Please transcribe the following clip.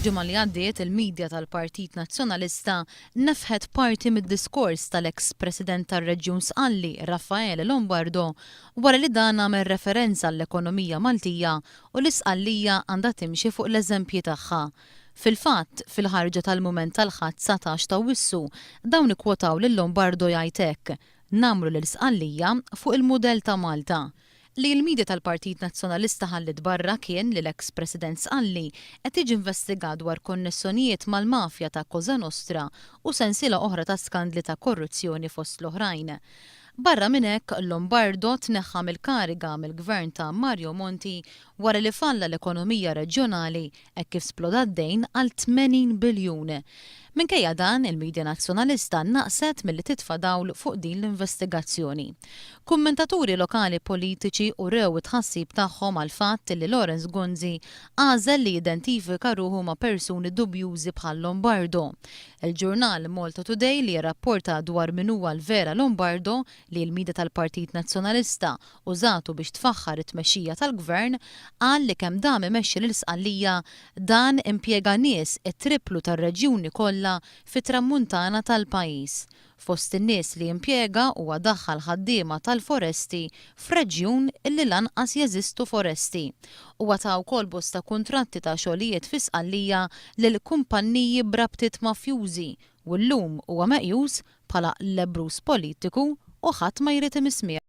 Fil-ġimgħa li għaddiet il-midja tal-Partit Nazzjonalista nefħet parti mid-diskors tal-eks President tar-Reġjun Sqalli Raffaele Lombardo wara li dan għamel referenza għall-ekonomija Maltija u l-Isqallija għandha timxi fuq l-eżempji tagħha. Fil-fatt, fil-ħarġa tal-mument tal-ħadd 19 ta' Awwissu, dawn ikkwotaw lil Lombardo jgħid hekk: "Namru l-Isqallija fuq il-mudell ta' Malta." Li l-midja tal-Partit Nazzjonalista ħallit barra kien li l-eks President Sqalli qed jiġi investigat dwar konnessjonijiet mal-mafja ta' Cosa Nostra u sensiela oħra ta' skandli ta' korruzzjoni fost l-oħrajn. Barra minn hekk, Lombardo tneħħa mill-kariga mill-gvern ta' Mario Monti wara li falla l-ekonomija reġjonali hekk kif sploda d-dejn għal 80 biljun. Minkejja dan, il-midja nazzjonalista naqset milli titfa' dawl fuq din l-investigazzjoni. Kummentaturi lokali politiċi urew it-tħassib tagħhom għal fatt li Lawrence Gunzi għażel li jidentifika ruħu ma' persuni dubjużi bħal Lombardo. Il-ġurnal Malta Today li jirrapporta dwar min huwa l-vera Lombardo li l-midja tal-Partit Nazzjonalista użatu biex tfaħħar it-tmexxija tal-gvern qal li kemm dan imexxi l-Isqallija dan impjega nies it-triplu tar-reġjuni kollha fit-tramuntana tal-pajjiż. Fost in-nies li impjega huwa daħħal ħaddiema tal-foresti f'reġjun illi lanqas jeżistu foresti. Huwa ta' wkoll bosta kuntratti ta' xogħlijiet fi Sqallija lil kumpanniji b'rabtiet mafjużi u llum huwa meqjus bħala lebrus politiku u ħadd ma jrid imismiegħ.